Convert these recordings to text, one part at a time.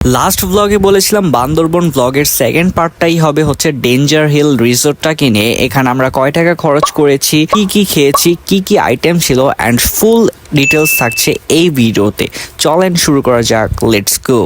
Last ব্লগে বলেছিলাম বান্দরবন ব্লগের সেকেন্ড পার্টটাই হবে হচ্ছে ডেঞ্জার হিল রিসোর্টটাকে নিয়ে। এখানে আমরা কয় টাকা খরচ করেছি, কি কি খেয়েছি, কি কি আইটেম ছিল অ্যান্ড ফুল ডিটেলস থাকছে এই ভিডিওতে। চলেন শুরু করা যাক, let's go.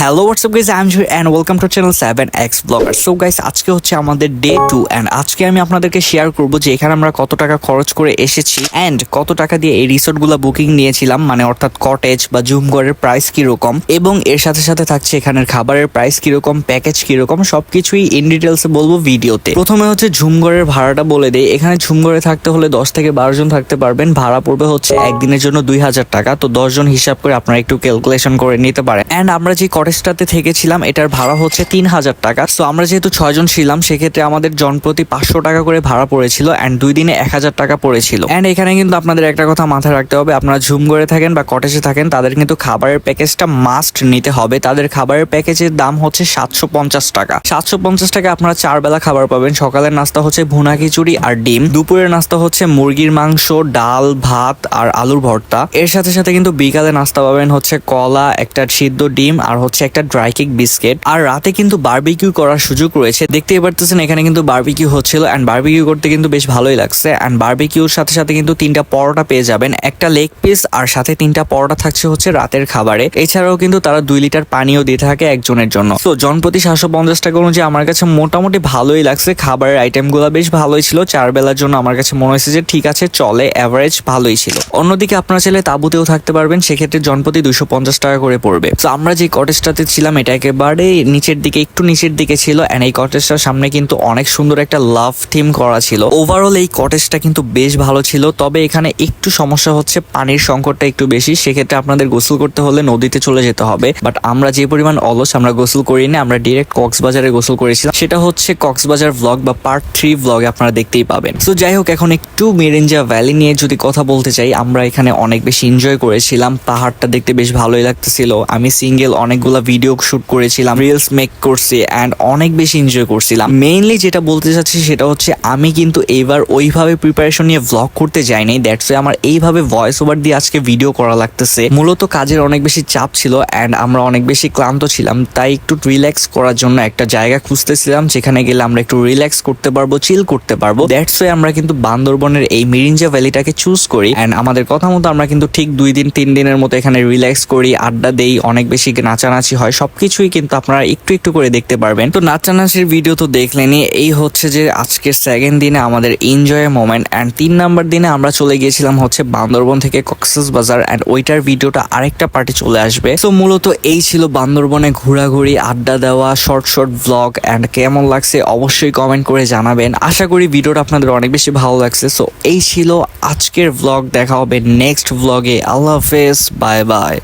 Hello WhatsApp guys, I am Jui and welcome to channel 7x blogger. So guys, আজকে হচ্ছে আমাদের ডে 2 এন্ড আজকে আমি আপনাদেরকে শেয়ার করব যে এখানে আমরা কত টাকা খরচ করে এসেছি এন্ড কত টাকা দিয়ে এই রিসোর্টগুলো বুকিং নিয়েছিলাম, মানে অর্থাৎ কটেজ বা ঝুমঘরের প্রাইস কিরকম এবং এর সাথে সাথে থাকছে এখানের খাবারের প্রাইস কিরকম, প্যাকেজ কিরকম, সবকিছুই ইন ডিটেলসে বলবো ভিডিওতে। প্রথমে হচ্ছে ঝুমঘরের ভাড়াটা বলে দেই। এখানে ঝুমঘরে থাকতে হলে 10 থেকে 12 জন থাকতে পারবেন। ভাড়া পড়বে হচ্ছে একদিনের জন্য 2000 টাকা। তো 10 জন হিসাব করে আপনারা একটু ক্যালকুলেশন করে নিতে পারেন। এন্ড আমরা যে কটেজটাতে থেকেছিলাম এটার ভাড়া হচ্ছে 3000 টাকা। তো আমরা যেহেতু 6 জন ছিলাম সেক্ষেত্রে আমাদের জনপ্রতি 500 টাকা করে ভাড়া পড়েছিল এন্ড 2 দিনে 1000 টাকা পড়েছিল। এন্ড এখানে কিন্তু আপনাদের একটা কথা মাথায় রাখতে হবে, আপনারা ঝুমঘরে থাকেন বা কটেজে থাকেন তাদের কিন্তু খাবারের প্যাকেজটা মাস্ট নিতে হবে। তাদের খাবারের প্যাকেজের দাম হচ্ছে 750 টাকা। 750 টাকা আপনারা 4 বেলা খাবার পাবেন। সকালের নাস্তা হচ্ছে ভুনা খিচুড়ি আর ডিম, দুপুরের নাস্তা হচ্ছে মুরগির মাংস, ডাল, ভাত আর আলুর ভর্তা। এর সাথে সাথে কিন্তু বিকালে নাস্তা পাবেন হচ্ছে কলা, একটা সিদ্ধ ডিম আর হচ্ছে একটা ড্রাই কেক বিস্কিট। আর রাতে কিন্তু বারবিকিউ করার সুযোগ রয়েছে। দেখতেই পারতেছেন এখানে কিন্তু বারবিকিউ হচ্ছিল এন্ড বারবিকিউ করতে কিন্তু বেশ ভালোই লাগছে। এন্ড বারবিকিউর সাথে সাথে কিন্তু 3টা পরোটা পেয়ে যাবেন, একটা লেগ পিস আর সাথে 3টা পরোটা থাকছে হচ্ছে রাতের খাবারে। এছাড়াও কিন্তু তারা 2 লিটার পানিও দিয়ে থাকে একজনের জন্য। তো জনপ্রতি 750 টাকা অনুযায়ী আমার কাছে মোটামুটি ভালোই লাগছে। খাবারের আইটেম গুলো বেশ ভালোই ছিল। 4 বেলার জন্য আমার কাছে মনে হয়েছে যে ঠিক আছে, চলে, এভারেজ ভালোই ছিল। অন্যদিকে আপনারা চাইলে তাঁবুতেও থাকতে পারবেন, সেক্ষেত্রে জনপ্রতি 250 টাকা করে পড়বে। তো আমরা যে কটেজটাতে ছিলাম এটা একেবারে নিচের দিকে, একটু নিচের দিকে ছিল এন্ড এই কটেজটার সামনে কিন্তু অনেক সুন্দর একটা লাভ থিম করা ছিল। ওভারঅল এই কটেজটা কিন্তু বেশ ভালো ছিল। তবে এখানে একটু সমস্যা হচ্ছে পানির সংকটটা একটু বেশি। সেক্ষেত্রে আপনাদের গোসল করতে হলে নদীতে চলে যেতে হবে। বাট আমরা যে পরিমাণ অলস, আমরা গোসল করিনি, আমরা ডিরেক্ট কক্সবাজারে গোসল করেছিলাম। সেটা হচ্ছে কক্সবাজার ব্লগ বা পার্ট 3 ব্লগে আপনারা দেখতেই পাবেন। তো যাই হোক, এখন একটু মিরিঞ্জা ভ্যালি নিয়ে যদি কথা বলতে চাই, আমরা এখানে অনেক বেশি এনজয় করেছিলাম। পাহাড়টা দেখতে বেশ ভালোই লাগতেছিল। আমি সিঙ্গেল অনেকগুলা ভিডিও শুট করেছিলাম, রিলস মেক করছি এন্ড অনেক বেশি এনজয় করছিলাম। মেইনলি যেটা বলতে চাচ্ছি সেটা হচ্ছে আমি কিন্তু এইবার ওইভাবে প্রিপারেশন নিয়ে ভ্লগ করতে যাইনি। দ্যাটস ওয়াই আমার এইভাবে ভয়েস ওভার দিয়ে আজকে ভিডিও করা লাগতেছে। মূলত কাজের অনেক বেশি চাপ ছিল এন্ড আমরা অনেক বেশি ক্লান্ত ছিলাম, তাই একটু রিল্যাক্স করার জন্য একটা জায়গা খুঁজতেছিলাম যেখানে গেলে আমরা একটু রিল্যাক্স করতে পারবো, চিল করতে পারবো। দ্যাটস ওয়াই আমরা কিন্তু বান্দরবনের এই মিরিঞ্জা ভ্যালিটাকে চুজ করি এন্ড আমাদের কথা মতো আমরা কিন্তু ঠিক 2 দিন 3 দিনের মতো এখানে রিল্যাক্স করি, আড্ডা দেই, অনেক বেশি নাচানাচি হয়। সবকিছুই কিন্তু আপনারা একটু একটু করে দেখতে পারবেন। তো নাচানাচির ভিডিও তো দেখলেনি। এই হচ্ছে যে আজকের সেকেন্ড দিনে আমাদের এনজয়ের মোমেন্ট এন্ড 3 নাম্বার দিনে আমরা চলে গিয়েছিলাম হচ্ছে বান্দরবন থেকে কক্সবাজার এন্ড ওইটার ভিডিওটা আরেকটা পার্টি চলে আসবে। তো মূলত এই ছিল বান্দরবনে ঘোরাঘুরি, আড্ডা দেওয়া, শর্ট শর্ট ব্লগ এন্ড কেমন লাগছে অবশ্যই কমেন্ট করে জানাবেন। আশা করি ভিডিওটা আপনাদের অনেক বেশি ভালো লাগছে। সো এই ছিল আজকের ব্লগ। দেখা হবে নেক্সট ব্লগে। আল্লাহ হাফেজ, বাই বাই।